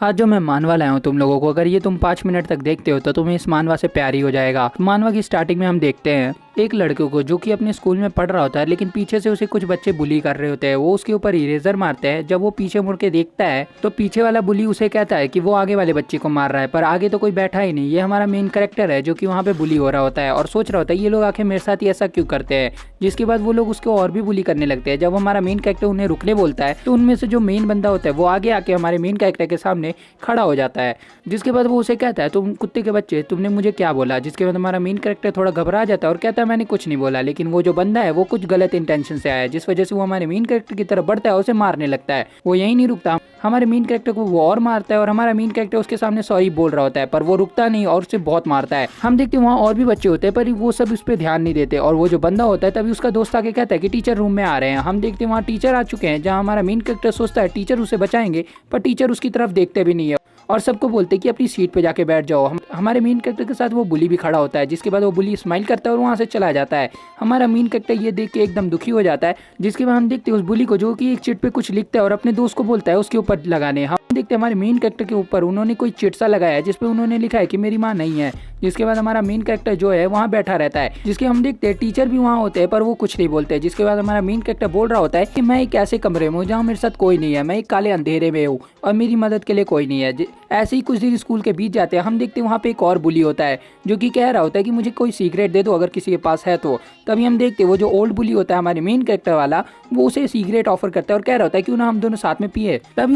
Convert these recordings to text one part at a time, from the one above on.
आज जो मैं मानवा लाया हूँ तुम लोगों को, अगर ये तुम 5 मिनट तक देखते हो तो तुम्हें इस मानवा से प्यार ही हो जाएगा। मानवा की स्टार्टिंग में हम देखते हैं एक लड़के को जो कि अपने स्कूल में पढ़ रहा होता है, लेकिन पीछे से उसे कुछ बच्चे बुली कर रहे होते हैं। वो उसके ऊपर इरेजर मारते हैं। जब वो पीछे मुड़ के देखता है तो पीछे वाला बुली उसे कहता है कि वो आगे वाले बच्चे को मार रहा है, पर आगे तो कोई बैठा ही नहीं। ये हमारा मेन कैरेक्टर है जो कि वहाँ पे बुली हो रहा होता है और सोच रहा होता है ये लोग आखिर मेरे साथ ही ऐसा क्यों करते हैं। जिसके बाद वो लोग उसको और भी बुली करने लगते हैं। जब हमारा मेन कैरेक्टर उन्हें रुकने बोलता है तो उनमें से जो मेन बंदा होता है वो आगे आके हमारे मेन कैरेक्टर के सामने खड़ा हो जाता है। जिसके बाद वो उसे कहता है तुम कुत्ते के बच्चे तुमने मुझे क्या बोला। जिसके बाद हमारा मेन कैरेक्टर थोड़ा घबरा जाता है और कहता है मैंने कुछ नहीं बोला, लेकिन वो जो बंदा है वो कुछ गलत इंटेंशन से आया है, जिस वजह से वो हमारे मेन कैरेक्टर की तरफ बढ़ता है और उसे मारने लगता है। वो यही नहीं रुकता, हमारे मेन कैरेक्टर को वो और मारता है और हमारा मेन कैरेक्टर उसके सामने सॉरी बोल रहा होता है, पर वो रुकता नहीं और उसे बहुत मारता है। हम देखते हैं वहाँ और भी बच्चे होते हैं पर वो सब उस पर ध्यान नहीं देते और वो जो बंदा होता है तभी उसका दोस्त आके कहता है कि टीचर रूम में आ रहे हैं। हम देखते हैं वहाँ टीचर आ चुके हैं, जहाँ हमारा मेन कैरेक्टर सोचता है टीचर उसे बचाएंगे, पर टीचर उसकी तरफ देखते भी नहीं है और सबको बोलते कि अपनी सीट पे जाके बैठ जाओ। हमारे मेन कैरेक्टर के साथ वो बुली भी खड़ा होता है। जिसके बाद वो बुली स्माइल करता है और वहाँ से चला जाता है। हमारा मेन कैरेक्टर ये देख के एकदम दुखी हो जाता है। जिसके बाद हम देखते हैं उस बुली को जो कि एक चिट पे कुछ लिखता है और अपने दोस्त को बोलता है उसके ऊपर लगाने। हम देखते हैं हमारे मेन कैरेक्टर के ऊपर उन्होंने कोई चिट सा लगाया है जिसपे उन्होंने लिखा है कि मेरी माँ नहीं है। जिसके बाद हमारा मेन कैरेक्टर जो है वहाँ बैठा रहता है। जिसके हम देखते हैं टीचर भी वहाँ होते हैं पर वो कुछ नहीं बोलते। जिसके बाद हमारा मेन कैरेक्टर बोल रहा होता है कि मैं एक ऐसे कमरे में हूँ जहाँ मेरे साथ कोई नहीं है, मैं एक काले अंधेरे में हूँ और मेरी मदद के लिए कोई नहीं है। ऐसे ही कुछ दिन स्कूल के बीच जाते हैं। हम देखते हैं वहाँ पे एक और बुली होता है जो कि कह रहा होता है कि मुझे कोई सीक्रेट दे दो अगर किसी के पास है तो। तभी हम देखते हैं वो जो ओल्ड बुली होता है हमारे मेन कैरेक्टर वाला, वो उसे सीक्रेट ऑफर करता है और कह रहा होता है क्यों ना हम दोनों साथ में पिए। तभी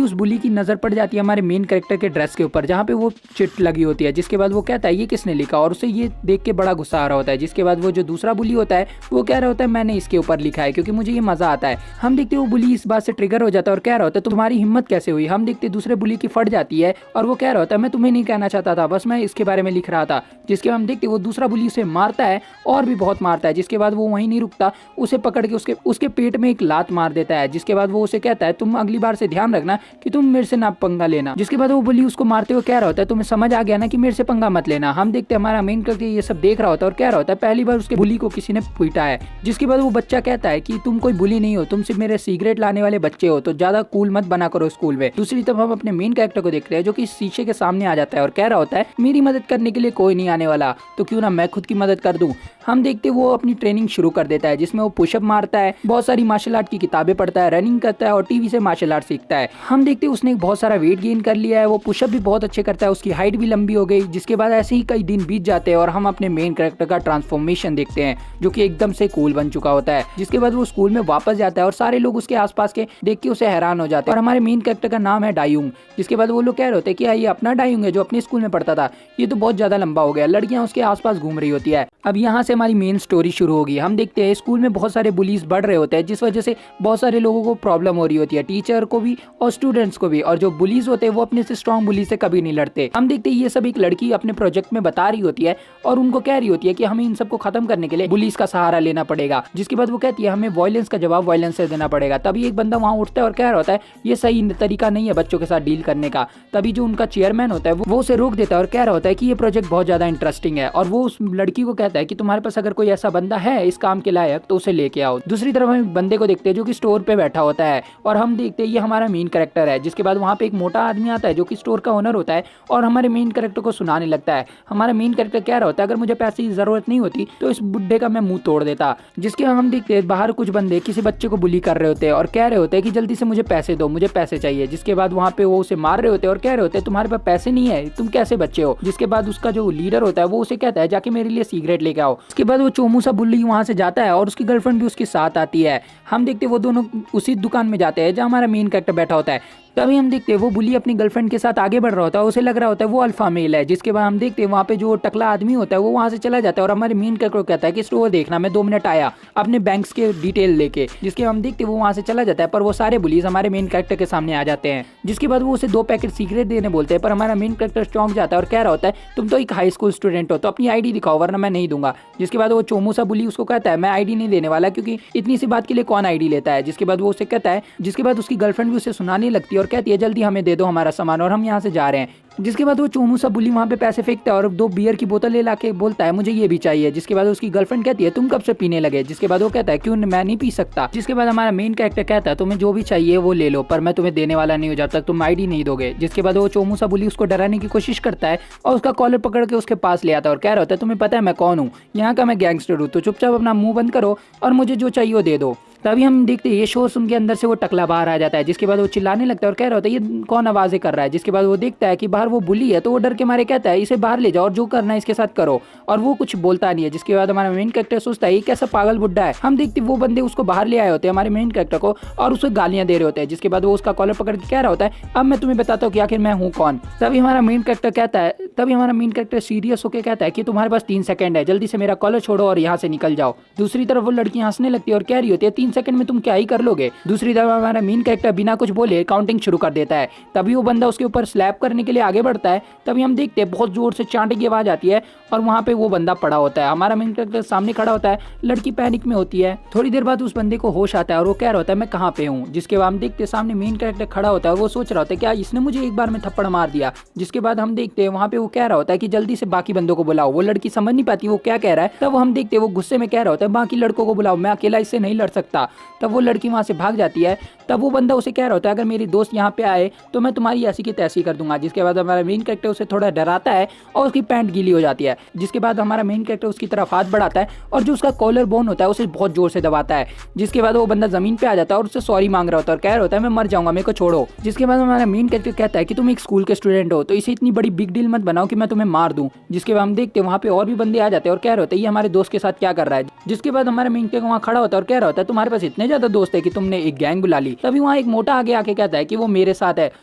उस बुली की नजर पड़ जाती है हमारे मेन कैरेक्टर के ड्रेस के ऊपर जहाँ पे वो चिट लगी होती है। जिसके बाद वो कहता है ये किसने लिखा और उसे ये देख के बड़ा गुस्सा आ रहा होता है। जिसके बाद वो जो दूसरा बुली होता है वो कह रहा होता है मैंने इसके ऊपर लिखा है क्योंकि मुझे ये मजा आता है। हम देखते हैं वो बुली इस बात से ट्रिगर हो जाता है और कह रहा होता है तुम्हारी हिम्मत कैसे हुई। हम देखते हैं दूसरे बुली की फट जाती है और वो कह रहा होता है मैं तुम्हें नहीं कहना चाहता था, बस मैं इसके बारे में लिख रहा था। जिसके बाद हम देखते हैं वो दूसरा बुली उसे मारता है और भी बहुत मारता है। जिसके बाद वो वहीं नहीं रुकता, उसे पकड़ के उसके पेट में एक लात मार देता है। जिसके बाद वो उसे कहता है तुम अगली बार से ध्यान रखना कि तुम मेरे से ना पंगा लेना। जिसके बाद वो बुली उसको मारते हुए कह रहा होता है तुम्हें समझ आ गया ना कि मेरे से पंगा मत लेना। हम देखते हैं हमारा मेन कैरेक्टर ये सब देख रहा होता है और कह रहा होता है पहली बार उसके बुली को किसी ने पीटा है। जिसके बाद वो बच्चा कहता है कि तुम कोई बुली नहीं हो, तुम सिर्फ मेरे सिगरेट लाने वाले बच्चे हो, तो ज्यादा कूल मत बना करो स्कूल में। दूसरी तरफ हम अपने मेन कैरेक्टर को देखते हैं जो कि शीशे के सामने आ जाता है और कह रहा होता है मेरी मदद करने के लिए कोई नहीं आने वाला, तो क्यों ना मैं खुद की मदद कर दूं। हम देखते वो अपनी ट्रेनिंग शुरू कर देता है जिसमें वो पुशअप मारता है, बहुत सारी मार्शल आर्ट की किताबें पढ़ता है, रनिंग करता है और टीवी से मार्शल आर्ट सीखता है। हम देखते उसने बहुत सारा वेट गेन कर लिया है, वो पुशअप भी बहुत अच्छे करता है, उसकी हाइट भी लंबी हो गई। जिसके बाद ऐसे ही कई दिन बीत जाते हैं और हम अपने मेन कैरेक्टर का ट्रांसफॉर्मेशन देखते हैं जो कि एकदम से कूल बन चुका होता है। जिसके बाद वो स्कूल में वापस जाता है और सारे लोग उसके आसपास के देख के उसे हैरान हो जाते हैं। और हमारे मेन कैरेक्टर का नाम है डायूंग। जिसके बाद वो लोग कह रहे होते हैं कि ये अपना डायूंग है जो अपने स्कूल में पढ़ता था, ये तो बहुत ज्यादा लंबा हो गया। लड़कियां उसके आसपास घूम रही होती है। अब यहाँ से हमारी मेन स्टोरी शुरू होगी। हम देखते हैं स्कूल में बहुत सारे बुलीज बढ़ रहे होते हैं जिस वजह से बहुत सारे लोगों को प्रॉब्लम हो रही होती है, टीचर को भी और स्टूडेंट्स को भी। और जो बुलीज होते हैं वो अपने से स्ट्रॉन्ग बुली से कभी नहीं लड़ते। हम देखते हैं ये सब एक लड़की अपने प्रोजेक्ट में बता रही होती है और उनको कह रही होती है कि हमें इन सबको खत्म करने के लिए बुलीज का सहारा लेना पड़ेगा। जिसके बाद वो कहती है हमें वायलेंस का जवाब वायलेंस से देना पड़ेगा। तभी एक बंदा वहाँ उठता है और कह रहा होता है ये सही तरीका नहीं है बच्चों के साथ डील करने का। तभी जो उनका चेयरमैन होता है वो उसे रोक देता है और कह रहा होता है कि ये प्रोजेक्ट बहुत ज्यादा इंटरेस्टिंग है और वो उस लड़की को कहता है कि तुम्हारे पास अगर कोई ऐसा बंदा है इस काम के लायक तो उसे लेके आओ। दूसरी तरफ हम एक बंदे को देखते हैं जो कि स्टोर पे बैठा होता है और हम देखते हैं ये हमारा मेन कैरेक्टर है। जिसके बाद वहाँ पे एक मोटा आदमी आता है जो कि स्टोर का ओनर होता है और हमारे मेन कैरेक्टर को सुनाने लगता है। हमारा मेन कैरेक्टर कह रहा होता है अगर मुझे पैसे की जरूरत नहीं होती तो इस बुड्ढे का मैं मुंह तोड़ देता। जिसके हम देखते हैं बाहर कुछ बंदे किसी बच्चे को बुली कर रहे होते हैं और कह रहे होते हैं कि जल्दी से मुझे पैसे दो, मुझे पैसे चाहिए। जिसके बाद वहाँ पे वो उसे मार रहे होते हैं और कह रहे होते हैं तुम्हारे पास पैसे नहीं है, तुम कैसे बच्चे हो। जिसके बाद उसका जो लीडर होता है वो उसे कहता है जाके मेरे लिए सिगरेट लेके आओ। उसके बाद वो चोमू सा बुल्ली वहाँ से जाता है और उसकी गर्लफ्रेंड भी उसके साथ आती है। हम देखते वो दोनों उसी दुकान में जाते हैं जहाँ हमारा मेन कैरेक्टर बैठा होता है। तभी हम देखते हैं वो बुली अपनी गर्लफ्रेंड के साथ आगे बढ़ रहा होता है, उसे लग रहा होता है वो अल्फा मेल है। जिसके बाद हम देखते हैं वहाँ पे जो टकला आदमी होता है वो वहाँ से चला जाता है और हमारे मेन कैरेक्टर को कहता है कि स्टोर देखना, मैं 2 मिनट आया अपने बैंक्स के डिटेल लेके। जिसके हम देखते हैं वो वहाँ से चला जाता है पर वो सारे बुलीज हमारे मेन कैरेक्टर के सामने आ जाते हैं। जिसके बाद वो उसे 2 पैकेट सिगरेट देने बोलते हैं पर हमारा मेन कैरेक्टर चौंक जाता है और कह रहा होता है तुम तो एक हाई स्कूल स्टूडेंट हो तो अपनी आईडी दिखाओ वरना मैं नहीं दूंगा। जिसके बाद वो चोमू सा बुली उसको कहता है मैं आईडी नहीं देने वाला क्योंकि इतनी सी बात के लिए कौन आईडी लेता है। जिसके बाद वो उसे कहता है, जिसके बाद उसकी गर्लफ्रेंड भी उसे सुनाने लगती है और कहती है जल्दी हमें दे दो हमारा सामान और हम यहाँ से जा रहे हैं जिसके बाद वो चोमू सा बुली वहाँ पे पैसे फेंकता है और 2 बियर की बोतल ले लाके बोलता है मुझे ये भी चाहिए। जिसके बाद उसकी गर्लफ्रेंड कहती है तुम कब से पीने लगे। जिसके बाद वो कहता है क्यों मैं नहीं पी सकता। जिसके बाद हमारा मेन कैरेक्टर कहता है तुम्हें जो भी चाहिए वो ले लो पर मैं तुम्हें देने वाला नहीं हूँ जब तक तुम आईडी नहीं दोगे। जिसके बाद वो चोमू सा बुली उसको डराने की कोशिश करता है और उसका कॉलर पकड़ के उसके पास ले आता है और कह रहा होता है तुम्हें पता है मैं कौन हूँ, यहाँ का मैं गैंगस्टर हूँ, तो चुपचाप अपना मुंह बंद करो और मुझे जो चाहिए वो दे दो। तभी हम देखते हैं ये शोर सुन के अंदर से वो टकला बाहर आ जाता है। जिसके बाद वो चिल्लाने लगता है और कह रहा होता है ये कौन आवाजें कर रहा है। जिसके बाद वो देखता है कि बाहर वो बुली है तो वो डर के मारे कहता है इसे बाहर ले जाओ और जो करना है इसके साथ करो, और वो कुछ बोलता नहीं है। जिसके बाद हमारा मेन कैरेक्टर सोचता है ये कैसा पागल बुड्ढा है। हम देखते वो बंदे उसको बाहर ले आए होते हैं हमारे मेन कैरेक्टर को और उसे गालियां दे रहे होते हैं। जिसके बाद वो उसका कॉलर पकड़ के कह रहा होता है अब मैं तुम्हें बताता हूँ कि आखिर मैं हूँ कौन। तभी हमारा मेन कैरेक्टर सीरियस होकर कहता है कि तुम्हारे पास 3 सेकंड है, जल्दी से मेरा कॉलर छोड़ो और यहाँ से निकल जाओ। दूसरी तरफ वो लड़की हंसने लगती है और कह रही होती है 3 सेकंड में तुम क्या ही कर लोगे। दूसरी तरफ हमारा मेन कैरेक्टर बिना कुछ बोले काउंटिंग शुरू कर देता है। तभी वो बंदा उसके ऊपर स्लैप करने के लिए आगे बढ़ता है। तभी हम देखते हैं बहुत जोर से चांटे की आवाज आती है और वहां पे वो बंदा पड़ा होता है। हमारा मेन कैरेक्टर सामने खड़ा होता है, लड़की पैनिक में होती है। थोड़ी देर बाद उस बंदे को होश आता है और वो कह रहा होता है मैं कहाँ पे हूँ। जिसके बाद हम देखते हैं सामने मेन कैरेक्टर खड़ा होता है और वो सोच रहा होता है क्या इसने मुझे एक बार में थप्पड़ मार दिया। जिसके बाद हम देखते हैं वहां पे वो कह रहा होता है कि जल्दी से बाकी बंदों को बुलाओ। वो लड़की समझ नहीं पाती वो क्या कह रहा है। तब हम देखते हैं वो गुस्से में कह रहा होता है बाकी लड़कों को बुलाओ, मैं अकेला इससे नहीं लड़ सकता। तब वो लड़की वहां से भाग जाती है। तब वो बंदा उसे कह रहा होता है अगर मेरी दोस्त यहाँ पे आए तो मैं तुम्हारी ऐसी की तैसी कर दूंगा। जिसके बाद हमारा मेन कैरेक्टर उसे थोड़ा डराता है और उसकी पैंट गीली हो जाती है। जिसके बाद हमारा मेन कैरेक्टर उसकी तरफ हाथ बढ़ाता है और जो उसका कॉलर बोन होता है उसे बहुत जोर से दबाता है। जिसके बाद वो बंदा जमीन पे आ जाता है और उससे सॉरी मांग रहा होता है और कह रहा होता है मैं मर जाऊंगा, मेरे को छोड़ो। जिसके बाद हमारा मेन कैरेक्टर कहता है कि तुम एक स्कूल के स्टूडेंट हो तो इसे इतनी बड़ी बिग डील मत बनाओ कि मैं तुम्हें मार दूं। जिसके बाद हम देखते हैं वहाँ पे और भी बंदे आ जाते हैं और कह रहे होते हैं ये हमारे दोस्त के साथ क्या कर रहा है। जिसके बाद हमारा मेन कैरेक्टर वहाँ खड़ा होता है और कह रहा होता है तुम्हारे पास इतने ज्यादा दोस्त है कि तुमने एक गैंग बुला ली। तभी वहाँ एक मोटा आगे आके कहता है कि वो मेरे साथ है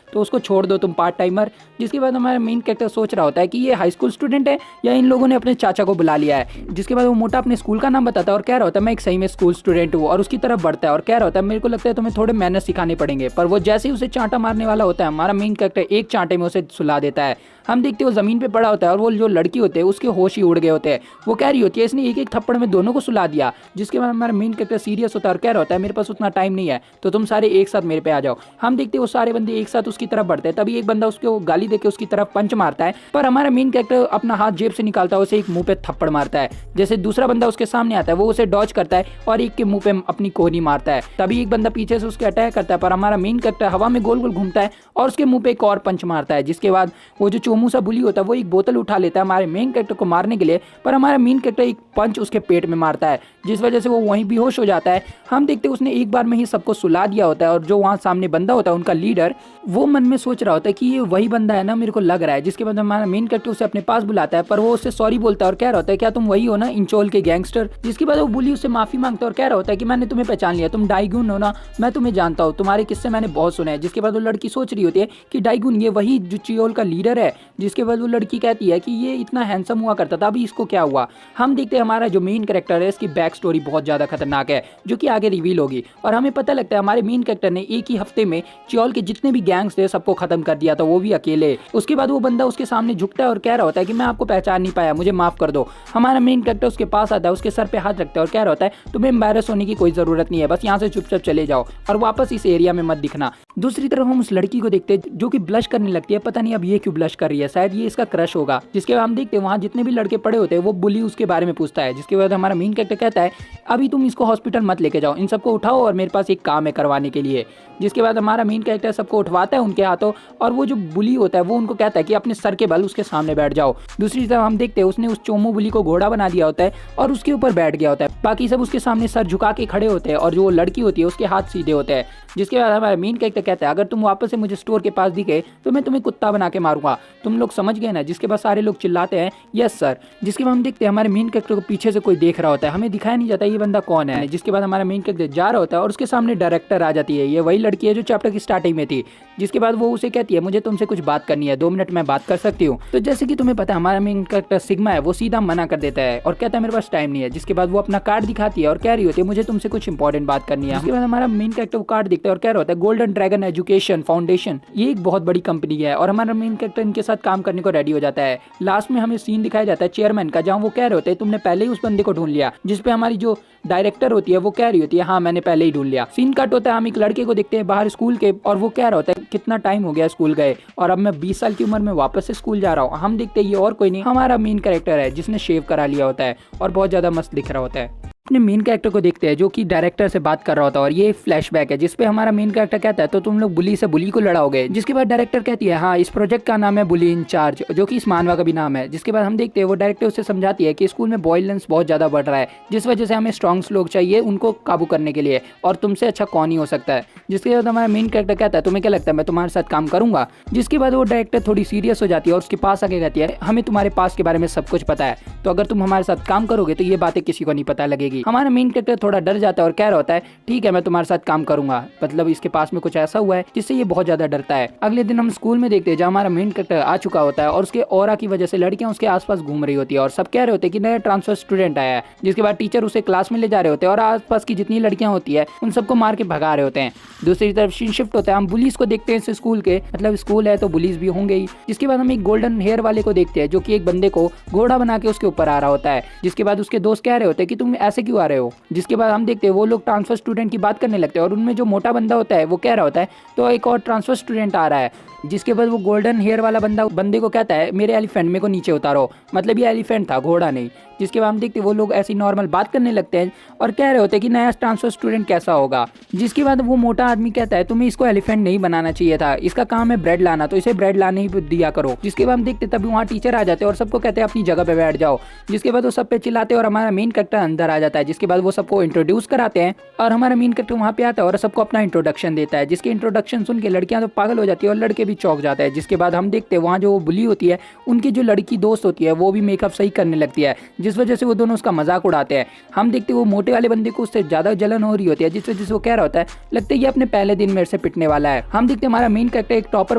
तो उसको छोड़ दो तुम पार्ट टाइमर। जिसके बाद हमारा मेन कैरेक्टर सोच रहा होता है कि ये हाई स्कूल स्टूडेंट है या इन लोगों ने अपने चाचा को बुला लिया है। जिसके बाद वो मोटा अपने स्कूल का नाम बताता है और कह रहा होता है मैं एक सही में स्कूल स्टूडेंट हूँ और उसकी तरफ बढ़ता है और कह रहा होता है मेरे को लगता है तुम्हें थोड़े मैनर्स सिखाने पड़ेंगे। पर वो जैसे ही उसे चांटा मारने वाला होता है हमारा मेन कैरेक्टर एक चांटे में उसे सुला देता है। हम देखते हैं वो जमीन पे पड़ा होता है और वो जो लड़की होते हैं उसके होश ही उड़ गए होते हैं। वो कह रही होती है इसने एक एक थप्पड़ में दोनों को सुला दिया। जिसके बाद हमारा मेन कैरेक्टर सीरियस होता है और कह रहा होता है मेरे पास उतना टाइम नहीं है तो तुम सारे एक साथ मेरे पे आ जाओ। हम देखते हैं वो सारे बंदे एक साथ उसकी तरफ बढ़ते हैं। तभी एक बंदा उसको गाली देके उसकी तरफ पंच मारता है पर हमारा मेन कैरेक्टर अपना हाथ जेब से निकालता है उसे एक मुंह पे थप्पड़ मारता है। जैसे दूसरा बंदा उसके सामने आता है वो उसे डॉज करता है और एक के मुंह पे अपनी कोहनी मारता है। तभी एक बंदा पीछे से उसके अटैक करता है पर हमारा मेन कैरेक्टर हवा में गोल गोल घूमता है और उसके मुंह पे एक और पंच मारता है। जिसके बाद वो जो चोमू सा बुली होता है वो एक बोतल उठा लेता है हमारे मेन कैरेक्टर को मारने के लिए पर हमारा मेन कैरेक्टर एक पंच उसके पेट में मारता है जिस वजह से वो वहीं बेहोश हो जाता है। हम देखते हैं उसने एक बार में ही सबको सुला दिया होता है और जो वहाँ सामने बंदा होता है उनका लीडर वो मन में सोच रहा होता है कि ये वही बंदा है ना, मेरे को लग रहा है। जिसके बाद हमारा मेन कैरेक्टर उसे अपने पास बुलाता है पर वो उससे सॉरी बोलता है और कह रहा होता है क्या तुम वही हो ना इंचोल के गैंगस्टर। जिसके बाद वो बुली उससे माफी मांगता है और कह रहा होता है कि मैंने तुम्हें पहचान लिया, तुम डाइगुन हो ना, मैं तुम्हें जानता हूँ, तुम्हारे किस्से मैंने बहुत सुने हैं। जिसके बाद वो लड़की सोच रही होती है कि डाइगुन ये वही जो चियोल का लीडर है। जिसके बाद वो लड़की कहती है कि ये इतना हैंडसम हुआ करता था अभी इसको क्या हुआ। हम देखते हैं हमारा जो मेन कैरेक्टर है इसकी बैक स्टोरी बहुत ज्यादा खतरनाक है जो कि आगे रिवील होगी और हमें पता लगता है हमारे मेन कैरेक्टर ने एक ही हफ्ते में चियोल के जितने भी गैंग्स थे सबको खत्म कर दिया था, वो भी अकेले। उसके बाद वो बंदा उसके सामने झुकता है और कह रहा होता है कि मैं आपको पहचान नहीं पाया, मुझे माफ कर दो। हमारा मेन कैरेक्टर उसके पास आता है, उसके सर पे हाथ रखता है और कह रहा होता है तुम्हें एम्बैरस होने की कोई जरूरत नहीं है, बस यहाँ से चुपचाप चले जाओ और वापस इस एरिया में मत दिखना। दूसरी तरफ हम उस लड़की को देखते हैं जो कि ब्लश करने लगती है, पता नहीं अब ये क्यों ब्लश कर रही है, शायद ये इसका क्रश होगा। जिसके बाद हम देखते हैं वहाँ जितने भी लड़के पड़े होते हैं वो बुली उसके बारे में पूछता है। जिसके बाद हमारा मेन कैरेक्टर कहता है अभी तुम इसको हॉस्पिटल मत लेके जाओ, इन सबको उठाओ और मेरे पास एक काम है करवाने के लिए। जिसके बाद हमारा मेन कैरेक्टर सबको उठवाता है उनके हाथों और वो जो बुली होता है वो उनको कहता है कि अपने सर के बल उसके सामने बैठ जाओ। दूसरी तरफ हम देखते हैं उसने उस चोमू बुली को घोड़ा बना दिया होता है और उसके ऊपर बैठ गया होता है। बाकी सब उसके सामने सर झुका के खड़े होते हैं और जो लड़की होती है उसके हाथ सीधे होते हैं। जिसके बाद हमारा मेन कैरेक्टर कहता है अगर तुम वापस से मुझे स्टोर के पास दिखे तो मैं तुम्हें कुत्ता बना के मारूंगा, तुम लोग समझ गए ना। जिसके बाद सारे लोग चिल्लाते हैं यस सर। जिसके बाद हम देखते हैं हमारे मेन कैरेक्टर को पीछे से कोई देख रहा होता है, हमें दिखाया नहीं जाता ये बंदा कौन है। जिसके बाद हमारा मेन कैरेक्टर जा रहा होता है और उसके सामने डायरेक्टर आ जाती है, ये वही लड़की है जो चैप्टर की स्टार्टिंग में थी। जिसके बाद वो उसे कहती है मुझे तुमसे कुछ बात करनी है, 2 मिनट में बात कर सकती हूँ। तो जैसे कि तुम्हें पता है हमारा मेन कैरेक्टर सिग्मा है, वो सीधा मना कर देता है और कहता है मेरे पास टाइम नहीं है। जिसके बाद वो अपना कार्ड दिखाती है और कह रही होती है मुझे तुमसे कुछ इंपॉर्टेंट बात करनी है। जिसके बाद हमारा मेन कैरेक्टर वो कार्ड दिखता है और कह रहा होता है golden dragon dragon education foundation, ये एक बहुत बड़ी कंपनी है और हमारा मेन कैरेक्टर इनके साथ काम करने को रेडी हो जाता है। लास्ट में हमें सीन दिखाया जाता है चेयरमैन का, जहाँ वो कह रहे होते हैं तुमने पहले ही उस बंदे को ढूंढ लिया, जिसपे हमारी जो डायरेक्टर होती है वो कह रही होती है हाँ मैंने पहले ही ढूंढ लिया। सीन कट होता है, हम एक लड़के को देखते हैं बाहर स्कूल के, और वो कह रहा होता है कितना टाइम हो गया स्कूल गए और अब मैं 20 साल की उम्र में वापस से स्कूल जा रहा हूँ। हम देखते हैं ये और कोई नहीं, हमारा मेन कैरेक्टर है जिसने शेव करा लिया होता है और बहुत ज्यादा मस्त दिख रहा होता है। अपने मेन कैरेक्टर को देखते हैं जो कि डायरेक्टर से बात कर रहा होता है और ये फ्लैशबैक है जिसपे हमारा मेन कैरेक्टर कहता है तो तुम लोग बुली से बुली को लड़ाओगे। जिसके बाद डायरेक्टर कहती है हाँ इस प्रोजेक्ट का नाम है बुली इन चार्ज, जो कि इस मानवा का भी नाम है। जिसके बाद हम देखते हैं वो डायरेक्टर उससे समझाती है कि स्कूल में वायलेंस बहुत ज्यादा बढ़ रहा है, जिस वजह से हमें स्ट्रॉन्ग लोग चाहिए उनको काबू करने के लिए, और तुमसे अच्छा कौन ही हो सकता है। जिसके बाद हमारा मेन कैरेक्टर कहता है तुम्हें क्या लगता है मैं तुम्हारे साथ काम करूंगा। जिसके बाद वो डायरेक्टर थोड़ी सीरियस हो जाती है और उसके पास आके कहती है हमें तुम्हारे पास के बारे में सब कुछ पता है, तो अगर तुम हमारे साथ काम करोगे तो ये बातें किसी को नहीं पता लगेगी। हमारा मेन कैरेक्टर थोड़ा डर जाता है और कह रहा होता है ठीक है मैं तुम्हारे साथ काम करूंगा, मतलब इसके पास में कुछ ऐसा हुआ है जिससे ये बहुत ज्यादा डरता है। अगले दिन हम स्कूल में देखते हैं जहाँ हमारा मेन कैरेक्टर आ चुका होता है और उसके ऑरा की वजह से लड़कियां उसके आसपास घूम रही होती है और सब कह रहे होते हैं कि नया ट्रांसफर स्टूडेंट आया है। जिसके बाद टीचर उसे क्लास में ले जा रहे होते हैं और आसपास की जितनी लड़कियां होती है उन सबको मार के भगा रहे होते हैं। दूसरी तरफ सीन शिफ्ट होता है, हम पुलिस को देखते हैं इस स्कूल के, मतलब स्कूल है तो पुलिस भी होंगे ही। जिसके बाद हम एक गोल्डन हेयर वाले को देखते हैं जो कि एक बंदे को घोड़ा बना के उसके ऊपर आ रहा होता है। जिसके बाद उसके दोस्त कह रहे होते हैं कि तुम ऐसे क्यों आ रहे हो। जिसके बाद हम देखते हैं वो लोग ट्रांसफर स्टूडेंट की बात करने लगते हैं और उनमें जो मोटा बंदा होता है वो कह रहा होता है तो एक और ट्रांसफर स्टूडेंट आ रहा है। जिसके बाद वो गोल्डन हेयर वाला बंदे को कहता है मेरे एलिफेंट मेरे को नीचे उतारो, मतलब ये एलिफेंट था घोड़ा नहीं। जिसके बाद हम देखते वो लोग ऐसी नॉर्मल बात करने लगते हैं और कह रहे होते हैं कि नया ट्रांसफर स्टूडेंट कैसा होगा। जिसके बाद वो मोटा आदमी कहता है तुम्हें इसको एलिफेंट नहीं बनाना चाहिए था, इसका काम है ब्रेड लाना, तो इसे ब्रेड लाने ही दिया करो। जिसके बाद हम देखते तभी वहाँ टीचर आ जाते हैं और सबको कहते हैं अपनी जगह पे बैठ जाओ। जिसके बाद वो सब पे चिल्लाते हैं और हमारा मेन कैरेक्टर अंदर आ जाता है। जिसके बाद वो सबको इंट्रोड्यूस कराते हैं और हमारा मेन कैरेक्टर वहाँ पे आता है और सबको अपना इंट्रोडक्शन देता है। जिसके इंट्रोडक्शन सुन के लड़कियां तो पागल हो जाती है और लड़के भी चौंक जाते हैं। जिसके बाद हम देखते हैं वहाँ जो बुली होती है उनकी जो लड़की दोस्त होती है वो भी मेकअप सही करने लगती है, जिस वजह से वो दोनों उसका मजाक उड़ाते हैं। हम देखते हैं वो मोटे वाले बंदे को उससे ज्यादा जलन हो रही होती है, जिस वजह से वो कह रहा होता है लगता है ये अपने पहले दिन मेरे से पिटने वाला है। हम देखते हैं हमारा मेन कैरेक्टर एक टॉपर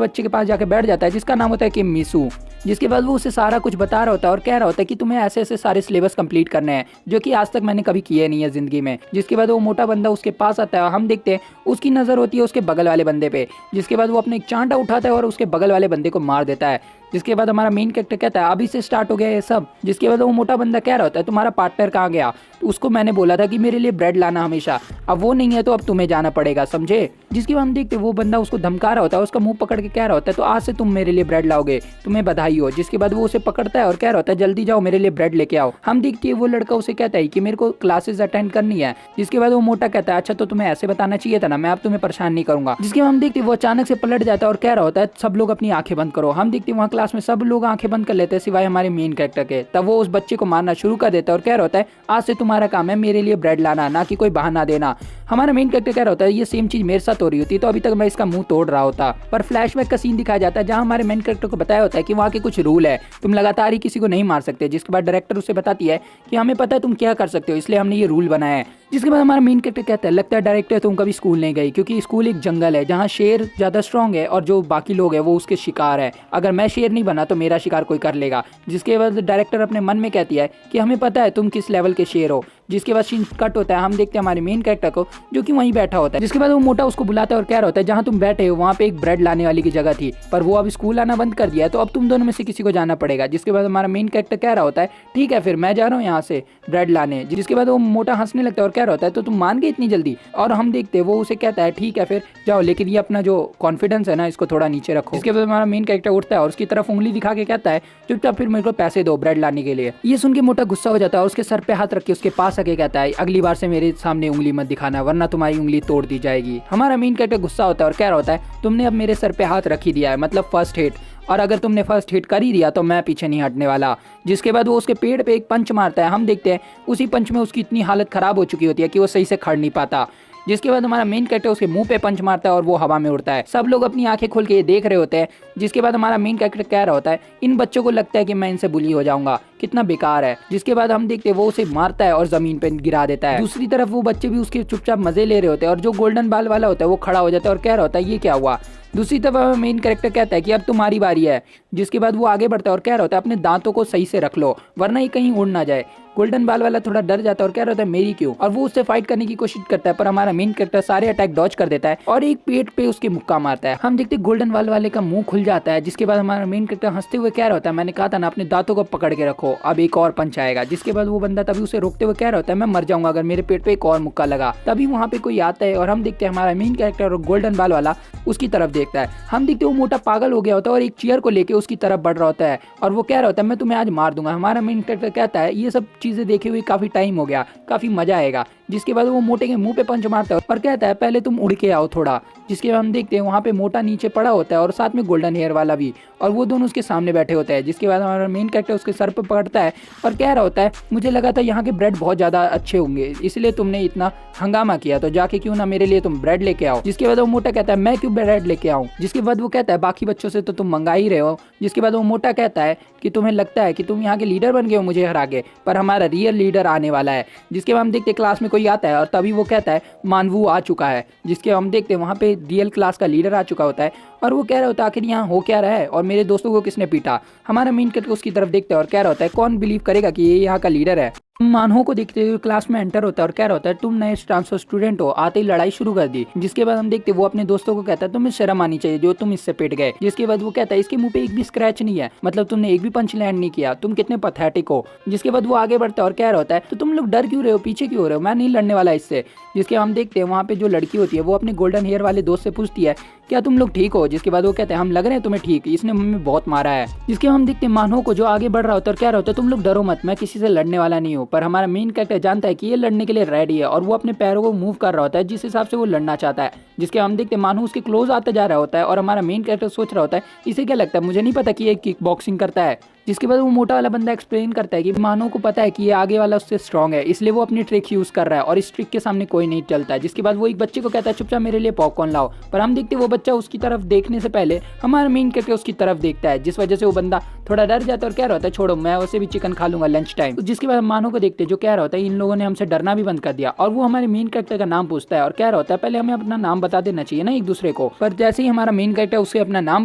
बच्चे के पास जाकर बैठ जाता है जिसका नाम होता है कि मिसू। जिसके बाद वो उसे सारा कुछ बता रहा होता है और कह रहा होता है कि तुम्हें ऐसे ऐसे सारे सिलेबस कंप्लीट करने हैं जो कि आज तक मैंने कभी किए नहीं है जिंदगी में। जिसके बाद वो मोटा बंदा उसके पास आता है और हम देखते हैं उसकी नजर होती है उसके बगल वाले बंदे पे। जिसके बाद वो अपने एक चांटा उठाता है और उसके बगल वाले बंदे को मार देता है। जिसके बाद हमारा मेन कैरेक्टर कहता है अभी से स्टार्ट हो गया ये सब। जिसके बाद वो मोटा बंदा कह रहा होता है तुम्हारा पार्टनर कहाँ गया, तो उसको मैंने बोला था कि मेरे लिए ब्रेड लाना हमेशा, अब वो नहीं है तो अब तुम्हें जाना पड़ेगा, समझे। जिसके बाद हम देखते वो बंदा उसको धमका रहा होता है, उसका मुंह पकड़ के कह रहा होता है तो आज से तुम मेरे लिए ब्रेड लाओगे, तुम्हें बधाई हो। जिसके बाद वो उसे पकड़ता है और कह रहा होता है जल्दी जाओ मेरे लिए ब्रेड लेके आओ। हम देखते हैं वो लड़का उसे कहता है कि मेरे को क्लासेस अटेंड करनी है। जिसके बाद वो मोटा कहता है अच्छा तो तुम्हें ऐसे बताना चाहिए था ना, मैं अब तुम्हें परेशान नहीं करूंगा। जिसके बाद हम देखते वो अचानक से पलट जाता है और कह रहा होता है सब लोग अपनी आंखें बंद करो। हम देखते वहाँ क्लास में सब लोग आंखें बंद कर लेते हैं सिवाय हमारे मेन कैरेक्टर के। तब वो उस बच्चे को मारना शुरू कर देता है और कह रहा होता है आज से तुम्हारा काम है मेरे लिए ब्रेड लाना, ना कि कोई बहाना देना। हमारा मेन कैरेक्टर कह रहा होता है ये सेम चीज मेरे साथ हो रही होती तो अभी तक मैं इसका मुंह तोड़ रहा होता। पर फ्लैशबैक का सीन दिखाया जाता है जहां हमारे मेन कैरेक्टर को बताया होता है कि वहाँ के कुछ रूल है, तुम लगातार ही किसी को नहीं मार सकते। जिसके बाद डायरेक्टर उसे बताती है कि हमें पता है तुम क्या कर सकते हो, इसलिए हमने ये रूल बनाया है। जिसके बाद हमारा मेन कैरेक्टर कहता है लगता है डायरेक्टर तुम कभी स्कूल नहीं गई, क्योंकि स्कूल एक जंगल है जहाँ शेर ज्यादा स्ट्रॉन्ग है और जो बाकी लोग है वो उसके शिकार है। अगर मैं शेर नहीं बना तो मेरा शिकार कोई कर लेगा। जिसके बाद डायरेक्टर अपने मन में कहती है कि हमें पता है तुम किस लेवल के शेर हो। जिसके बाद सीन कट होता है, हम देखते हैं हमारे मेन कैरेक्टर को जो कि वहीं बैठा होता है। जिसके बाद वो मोटा उसको बुलाता है और कह रहा होता है जहाँ तुम बैठे हो वहाँ पे एक ब्रेड लाने वाली की जगह थी, पर वो अब स्कूल आना बंद कर दिया है तो अब तुम दोनों में से किसी को जाना पड़ेगा। जिसके बाद हमारा मेन कैरेक्टर कह रहा होता है ठीक है फिर मैं जा रहा हूँ यहाँ से ब्रेड लाने। जिसके बाद वो मोटा हंसने लगता है और कह रहा होता है तो तुम मान गए इतनी जल्दी। और हम देखते हैं वो उसे कहता है ठीक है फिर जाओ, लेकिन ये अपना जो कॉन्फिडेंस है ना इसको थोड़ा नीचे रखो। इसके बाद हमारा मेन कैरेक्टर उठता है और उसकी तरफ उंगली दिखा के कहता है चुपचाप फिर मेरे को पैसे दो ब्रेड लाने के लिए। ये सुन के मोटा गुस्सा हो जाता है और उसके सर पे हाथ रख के उसके पास आके कहता है अगली बार से मेरे सामने उंगली मत दिखाना वरना तुम्हारी उंगली तोड़ दी जाएगी। हमारा मेन कैरेक्टर गुस्सा होता है और कह रहा होता है तुमने अब मेरे सर पे हाथ रख ही दिया है, मतलब फर्स्ट हिट, और अगर तुमने फर्स्ट हिट कर ही दिया तो मैं पीछे नहीं हटने वाला। जिसके बाद वो उसके पेड़ पे एक पंच मारता है। हम देखते हैं उसी पंच में उसकी इतनी हालत खराब हो चुकी होती है कि वो सही से खड़ नहीं पाता। जिसके बाद हमारा मेन कैरेक्टर उसके मुंह पे पंच मारता है और वो हवा में उड़ता है। सब लोग अपनी आंखें खोल के ये देख रहे होते हैं। जिसके बाद हमारा मेन कैरेक्टर कह रहा होता है इन बच्चों को लगता है कि मैं इनसे बुली हो जाऊंगा कितना बेकार है। जिसके बाद हम देखते हैं वो उसे मारता है और जमीन पे गिरा देता है। दूसरी तरफ वो बच्चे भी उसके चुपचाप मजे ले रहे होते हैं और जो गोल्डन बाल वाला होता है वो खड़ा हो जाता है और कह रहा होता है ये क्या हुआ। दूसरी तरफ मेन कैरेक्टर कहता है कि अब तुम्हारी बारी है। जिसके बाद वो आगे बढ़ता है और कह रहा होता है अपने दांतों को सही से रख लो वरना ये कहीं उड़ ना जाए। गोल्डन बाल वाला थोड़ा डर जाता है और कह रहा होता है मेरी क्यों, और वो उससे फाइट करने की कोशिश करता है पर हमारा मेन कैरेक्टर सारे अटैक डॉज कर देता है और एक पेट पे उसके मुक्का मारता है। हम देखते गोल्डन बाल वाले का मुंह खुल जाता है। जिसके बाद हमारा मेन कैरेक्टर हंसते हुए कह रहा होता है मैंने कहा था ना अपने दांतों को पकड़ के रखो, अब एक और पंच आएगा। जिसके बाद वो बंदा तभी उसे रोकते हुए कह रहा होता है मैं मर जाऊंगा अगर मेरे पेट पे एक और मुक्का लगा। तभी वहाँ पे कोई आता है और हम देखते हैं हमारा मेन कैरेक्टर और गोल्डन बाल वाला उसकी तरफ देखता है। हम देखते वो मोटा पागल हो गया होता है और एक चेयर को लेके उसकी तरफ बढ़ रहा होता है और वो कह रहा होता है मैं तुम्हें आज मार दूंगा। हमारा मेन कैरेक्टर कहता है ये सब चीजें देखे हुए काफी टाइम हो गया, काफी मजा आएगा। जिसके बाद वो मोटे के मुंह पे पंच मारता है और कहता है पहले तुम उड़ के आओ थोड़ा। जिसके बाद हम देखते हैं वहाँ पे मोटा नीचे पड़ा होता है और साथ में गोल्डन हेयर वाला भी, और वो दोनों उसके सामने बैठे होते हैं। जिसके बाद हमारा मेन कैरेक्टर उसके सर पर पकड़ता है और कह रहा होता है मुझे लगा था यहाँ के ब्रेड बहुत ज्यादा अच्छे होंगे इसलिए तुमने इतना हंगामा किया, तो जाके क्यों ना मेरे लिए तुम ब्रेड लेके आओ। जिसके बाद वो मोटा कहता है मैं क्यों ब्रेड लेके आऊँ। जिसके बाद वो कहता है बाकी बच्चों से तो तुम मंगा ही रहे हो। जिसके बाद वो मोटा कहता है कि तुम्हें लगता है कि तुम यहाँ के लीडर बन गए हो मुझे हरा के, पर हमारा रियल लीडर आने वाला है। जिसके बाद हम देखते क्लास में कोई आता है और तभी वो कहता है मानवू आ चुका है। जिसके हम देखते हैं वहाँ पे रियल क्लास का लीडर आ चुका होता है और वो कह रहा होता है आखिर यहाँ हो क्या रहा है और मेरे दोस्तों को किसने पीटा। हमारा मेन कैरेक्टर उसकी तरफ देखता है और कह रहा होता है कौन बिलीव करेगा कि ये यहाँ का लीडर है। मानहो को देखते हुए क्लास में एंटर होता है और कह रहा होता है तुम नए ट्रांसफर स्टूडेंट हो, आते ही लड़ाई शुरू कर दी। जिसके बाद हम देखते वो अपने दोस्तों को कहता है तुम्हें शर्म आनी चाहिए जो तुम इससे पिट गए। जिसके बाद वो कहता है इसके मुंह पे एक भी स्क्रैच नहीं है, मतलब तुमने एक भी पंच लैंड नहीं किया, तुम कितने पैथेटिक हो। जिसके बाद वो आगे बढ़ता है और कह रहा होता है तो तुम लोग डर क्यों रहे हो, पीछे क्यों हो रहे हो, मैं नहीं लड़ने वाला इससे। जिसके हम देखते हैं वहाँ पे जो लड़की होती है वो अपने गोल्डन हेयर वाले दोस्त से पूछती है क्या तुम लोग ठीक हो। जिसके बाद वो कहते हैं हम लग रहे हैं तुम्हें ठीक, इसने हमें बहुत मारा है। जिसके हम देखते हैं मानहो को जो आगे बढ़ रहा होता है और कह रहा होता है तुम लोग डरो मत, मैं किसी से लड़ने वाला नहीं हूँ। पर हमारा मेन कैरेक्टर जानता है कि ये लड़ने के लिए रेडी है और वो अपने पैरों को मूव कर रहा होता है जिस हिसाब से वो लड़ना चाहता है। जिसके हम देखते हैं मानहो उसके क्लोज आता जा रहा होता है और हमारा मेन कैरेक्टर सोच रहा होता है इसे क्या लगता है, मुझे नहीं पता कि ये किक बॉक्सिंग करता है। जिसके बाद वो मोटा वाला बंदा एक्सप्लेन करता है कि मानो को पता है कि ये आगे वाला उससे स्ट्रांग है इसलिए वो अपनी ट्रिक यूज कर रहा है और इस ट्रिक के सामने कोई नहीं चलता है। जिसके बाद वो एक बच्चे को कहता है चुपचाप मेरे लिए पॉपकॉर्न लाओ, पर हम देखते वो बच्चा उसकी तरफ देखने से पहले हमारा मेन करके उसकी तरफ देखता है जिस वजह से वो बंदा थोड़ा डर जाता है और कह रहा होता है छोड़ो मैं वैसे भी चिकन खा लूंगा लंच टाइम। जिसके बाद हम मानो को देखते जो कह रहा होता है इन लोगों ने हमसे डरना भी बंद कर दिया, और वो हमारे मेन कैरेक्टर का नाम पूछता है और कह रहा होता है पहले हमें अपना नाम बता देना चाहिए ना एक दूसरे को। पर जैसे ही हमारा मेन कैरेक्टर उसे अपना नाम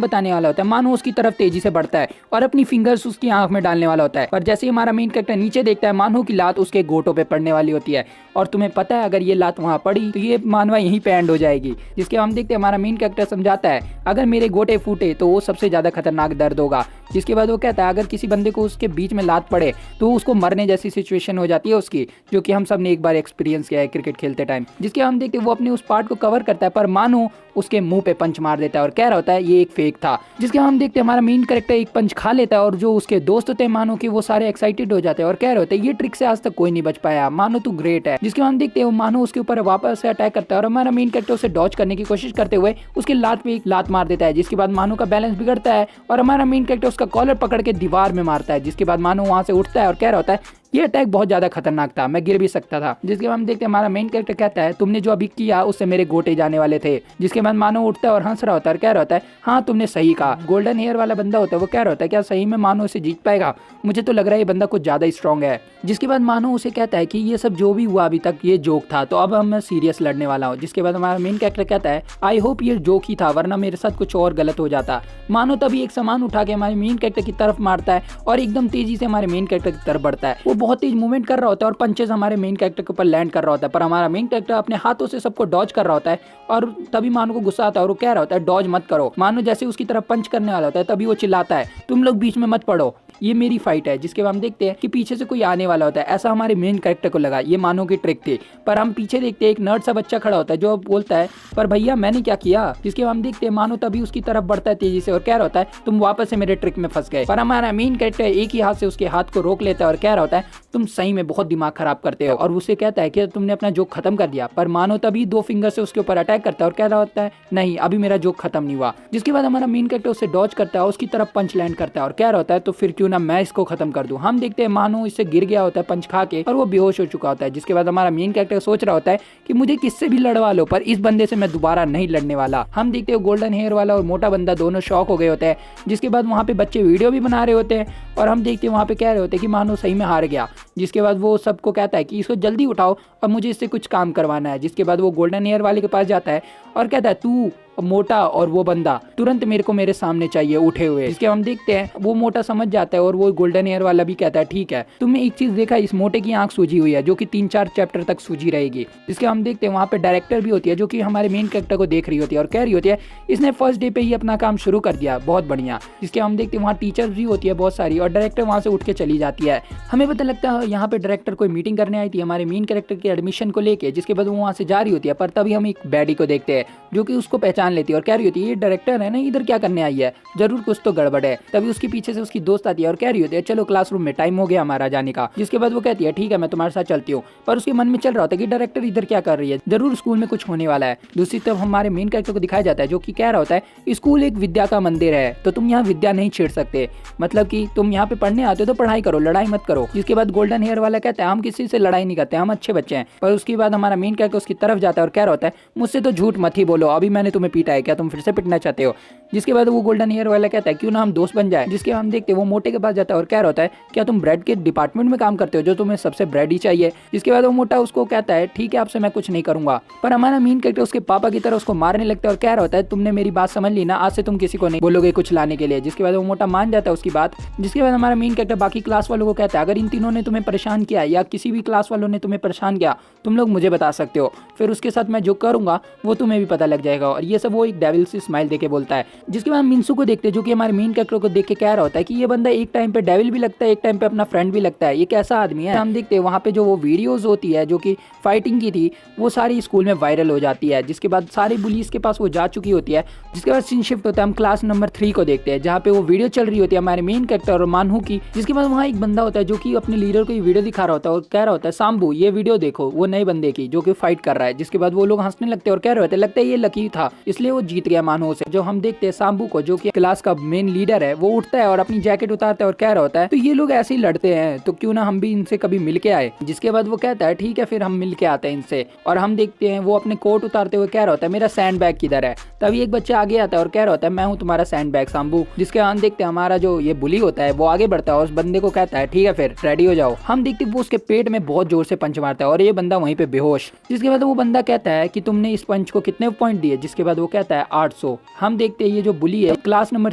बताने वाला होता है मानो उसकी तरफ तेजी से बढ़ता है और अपनी फिंगर्स उसकी आंख में डालने वाला होता है। पर जैसे ही हमारा मेन कैरेक्टर नीचे देखता है मानो की लात उसके घोटों पे पड़ने वाली होती है और तुम्हें पता है अगर ये लात वहां पड़ी तो ये मानवा यहीं पे एंड हो जाएगी। जिसके हम देखते हैं हमारा मेन कैरेक्टर समझाता है अगर मेरे गोटे फूटे तो वो सबसे ज्यादा खतरनाक दर्द होगा। जिसके बाद वो कहता है अगर किसी बंदे को उसके बीच में लात पड़े तो उसको मरने जैसी सिचुएशन हो जाती है उसकी, जो कि हम सब ने एक बार एक्सपीरियंस किया है क्रिकेट खेलते टाइम। जिसके हम देखते हैं वो अपने उस पार्ट को कवर करता है पर मानो उसके मुंह पे पंच मार देता है और कह रहा होता है ये एक फेक था। जिसके हम देखते हैं हमारा मेन कैरेक्टर एक पंच खा लेता है और जो उसके दोस्त होते हैं मानो के वो सारे एक्साइटेड हो जाते हैं और कह रहे होते हैं ये ट्रिक से आज तक कोई नहीं बच पाया, मानो तू ग्रेट है। जिसके हम देखते हैं मानो उसके ऊपर वापस से अटैक करता है और हमारा मेन कैरेक्टर उसे डॉज करने की कोशिश करते हुए उसके लात पे एक लात मार देता है। जिसके बाद मानो का बैलेंस बिगड़ता है और हमारा मेन कैरेक्टर उसका कॉलर पकड़ के दीवार में मारता है। जिसके बाद मानो वहां से उठता है और कह रहा होता है ये अटैक बहुत ज्यादा खतरनाक था, मैं गिर भी सकता था। जिसके बाद हम देखते हैं हमारा मेन कैरेक्टर कहता है तुमने जो अभी किया उससे मेरे गोटे जाने वाले थे। जिसके बाद मानो उठता है और हंस रहा होता है और कह रहा होता है हाँ तुमने सही कहा। गोल्डन हेयर वाला बंदा होता है वो कह रहा होता है क्या सही में मानो इसे जीत पाएगा, मुझे तो लग रहा है ये बंदा कुछ ज्यादा ही स्ट्रांग है। जिसके बाद मानो उसे कहता है कि ये सब जो भी हुआ अभी तक ये जोक था, तो अब मैं सीरियस लड़ने वाला हूँ। जिसके बाद हमारा मेन कैरेक्टर कहता है आई होप ये जोक ही था वरना मेरे साथ कुछ और गलत हो जाता। मानो तभी एक सामान उठा के हमारे मेन कैरेक्टर की तरफ मारता है और एकदम तेजी से हमारे मेन कैरेक्टर की तरफ बढ़ता है। वो बहुत तेज मूवमेंट कर रहा होता है और पंचेस हमारे मेन कैरेक्टर के ऊपर लैंड कर रहा होता है, पर हमारा मेन कैरेक्टर अपने हाथों से सबको डॉज कर रहा होता है और तभी मानो को गुस्सा आता है और वो कह रहा होता है डॉज मत करो। मानो जैसे उसकी तरफ पंच करने वाला होता है तभी वो चिल्लाता है तुम लोग बीच में मत पड़ो, ये मेरी फाइट है। जिसके बाद हम देखते हैं कि पीछे से कोई आने वाला होता है, ऐसा हमारे मेन कैरेक्टर को लगा, ये मानो की ट्रिक थी। पर हम पीछे देखते हैं एक नर्ड सा बच्चा खड़ा होता है जो बोलता है पर भैया मैंने क्या किया। जिसके बाद हम देखते हैं मानो तभी उसकी तरफ बढ़ता है तेजी से और कह रहा होता है तुम वापस से मेरे ट्रिक में फंस गए। पर हमारा मेन कैरेक्टर एक ही हाथ से उसके हाथ को रोक लेता है और कह रहा होता है तुम सही में बहुत दिमाग खराब करते हो। और उसे कहता है कि तुमने अपना जोक खत्म कर दिया, पर मानो तभी 2 फिंगर से उसके ऊपर अटैक करता है और कह रहा होता है नहीं अभी मेरा जोक खत्म नहीं हुआ। जिसके बाद हमारा मेन कैरेक्टर उसे डॉज करता है, उसकी तरफ पंच लैंड करता है और कह रहा होता है तो फिर क्यों ना मैं इसको खत्म कर दूं। हम देखते हैं मानो इससे गिर गया होता है पंच खा के और वो बेहोश हो चुका होता है। जिसके बाद हमारा मेन कैरेक्टर सोच रहा होता है कि मुझे किससे भी लड़वा लो, पर इस बंदे से मैं दोबारा नहीं लड़ने वाला। हम देखते हैं गोल्डन हेयर वाला और मोटा बंदा दोनों शॉक हो गए होते हैं। जिसके बाद वहाँ पे बच्चे वीडियो भी बना रहे होते हैं और हम देखते हैं वहाँ पे कह रहे होते हैं कि मानो सही में हार गया। जिसके बाद वो सबको कहता है कि इसको जल्दी उठाओ और मुझे इससे कुछ काम करवाना है। जिसके बाद वो गोल्डन हेयर वाले के पास जाता है और कहता है तू मोटा और वो बंदा तुरंत मेरे को मेरे सामने चाहिए उठे हुए। जिसके हम देखते हैं वो मोटा समझ जाता है और वो गोल्डन हेयर वाला भी कहता है ठीक है। तुमने एक चीज देखा, इस मोटे की आंख सूजी हुई है जो कि 3-4 चैप्टर तक सूजी रहेगी। जिसके हम देखते हैं वहाँ पे डायरेक्टर भी होती है जो कि हमारे मेन कैरेक्टर को देख रही होती है और कह रही होती है इसने फर्स्ट डे पे ही अपना काम शुरू कर दिया, बहुत बढ़िया। जिसके हम देखते हैं वहाँ टीचर्स भी होती है बहुत सारी और डायरेक्टर वहाँ से उठ के चली जाती है। हमें पता लगता है यहाँ पे डायरेक्टर कोई मीटिंग करने आई थी हमारे मेन कैरेक्टर के एडमिशन को लेके। जिसके बाद वो वहाँ से जा रही होती है, पर तभी हम एक बैडी को देखते हैं जो कि उसको पहचान लेती है और कह रही होती है ये डायरेक्टर है ना, इधर क्या करने आई है, जरूर कुछ तो गड़बड़ है। तभी उसके पीछे से उसकी दोस्त आती है और कह रही होती है चलो क्लासरूम में टाइम हो गया हमारा जाने का। जिसके बाद वो कहती है ठीक है मैं तुम्हारे साथ चलती हूँ, पर उसके मन में चल रहा होता है कि डायरेक्टर इधर क्या कर रही है, जरूर स्कूल में कुछ होने वाला है। दूसरी तरफ हमारे मेन कैरेक्टर को दिखाया जाता है जो कि कह रहा होता है स्कूल एक विद्या का मंदिर है, तो तुम यहाँ विद्या नहीं छेड़ सकते, मतलब कि तुम यहाँ पे पढ़ने आते हो तो पढ़ाई करो, लड़ाई मत करो। जिसके बाद गोल्डन हेयर वाला कहता है हम किसी से लड़ाई नहीं करते, हम अच्छे बच्चे हैं। पर उसके बाद हमारा मेन कैरेक्टर उसकी तरफ जाता है और कह रहा होता है मुझसे तो झूठ मत ही बोलो, अभी मैंने तुम्हें पीटा है, क्या तुम फिर से पिटना चाहते हो। जिसके बाद वो गोल्डन हेयर वाला कहता है क्यों ना हम दोस्त बन जाए। जिसके हम देखते हैं वो मोटे के पास जाता है और कह रहा होता है क्या तुम ब्रेड के डिपार्टमेंट में काम करते हो जो तुम्हें सबसे ब्रेड ही चाहिए। जिसके बाद वो मोटा उसको कहता है ठीक है आपसे मैं कुछ नहीं करूंगा। पर हमारा मेन कैरेक्टर उसके पापा की तरह उसको मारने लगता है और कह रहा होता है तुमने मेरी बात समझ ली ना, आज से तुम किसी को नहीं बोलोगे कुछ लाने के लिए। जिसके बाद वो मोटा मान जाता है उसकी बात। जिसके बाद हमारा मेन कैरेक्टर बाकी क्लास वालों को कहता है अगर इन तीनों ने तुम्हें परेशान किया या किसी भी क्लास वालों ने तुम्हें परेशान किया तुम लोग मुझे बता सकते हो, फिर उसके साथ मैं जो करूंगा वो तुम्हें भी पता लग जाएगा। और ये सब वो एक डेविल सी स्माइल देके बोलता है। जिसके बाद मिंसू को देखते हैं जो कि हमारे मेन कैरेक्टर को देख के कह रहा होता है कि ये बंदा एक टाइम पे डेविल भी लगता है, एक टाइम पे अपना फ्रेंड भी लगता है, ये कैसा आदमी है। हम देखते हैं वहाँ पे जो वो वीडियोस होती है जो कि फाइटिंग की थी वो सारी स्कूल में वायरल हो जाती है। जिसके बाद सारे बुलीज के पास वो जा चुकी होती है। जिसके बाद सीन शिफ्ट होता है, हम क्लास नंबर 3 को देखते हैं जहाँ पे वो वीडियो चल रही होती है हमारे मेन कैरेक्टर और मानहू की। जिसके बाद वहाँ एक बंदा होता है जो कि अपने लीडर को ये वीडियो दिखा रहा होता है और कह रहा होता है सांबू ये वीडियो देखो, वो नए बंदे की जो कि फाइट कर रहा है। जिसके बाद वो लोग हंसने लगते हैं और कह रहे होते हैं लगता है ये लकी था इसलिए वो जीत गया मानहू से। जो हम देखते हैं सांबू को जो कि क्लास का मेन लीडर है वो उठता है और अपनी जैकेट उतारता है और कह रहा होता है तो ये लोग ऐसे ही लड़ते हैं तो क्यों ना हम भी इनसे कभी मिल के आए। जिसके बाद वो कहता है ठीक है फिर हम मिल के आते हैं इनसे। और हम देखते हैं वो अपने कोट उतारते हुए कह रहा होता है मेरा सैंड बैग किधर है। तभी एक बच्चा आगे आता है और कह रहा होता है मैं हूँ तुम्हारा सैंड बैग सांबू। जिसके बाद देखते हैं हमारा जो ये बुली होता है वो आगे बढ़ता है और उस बंदे को कहता है ठीक है फिर रेडी हो जाओ। हम देखते हैं वो उसके पेट में बहुत जोर से पंच मारता है और ये बंदा वहीं पे बेहोश। जिसके बाद वो बंदा कहता है कि तुमने इस पंच को कितने पॉइंट दिए। जिसके बाद वो कहता है 800। हम देखते हैं ये जो बुली है क्लास नंबर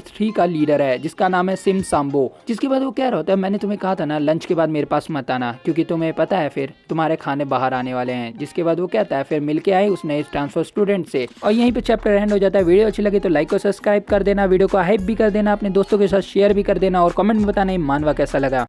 3 का लीडर है जिसका नाम है सिम सांबो। जिसके बाद वो कह रहा होता है मैंने तुम्हें कहा था ना लंच के बाद मेरे पास मत आना क्योंकि तुम्हें पता है फिर तुम्हारे खाने बाहर आने वाले हैं। जिसके बाद वो कहता है फिर मिलके आए उस नए ट्रांसफर स्टूडेंट से। और यहीं पे चैप्टर एंड हो जाता है। वीडियो अच्छी लगे तो लाइक और सब्सक्राइब कर देना, वीडियो को हाइप भी कर देना, अपने दोस्तों के साथ शेयर भी कर देना और कमेंट में बताना मानवा कैसा लगा।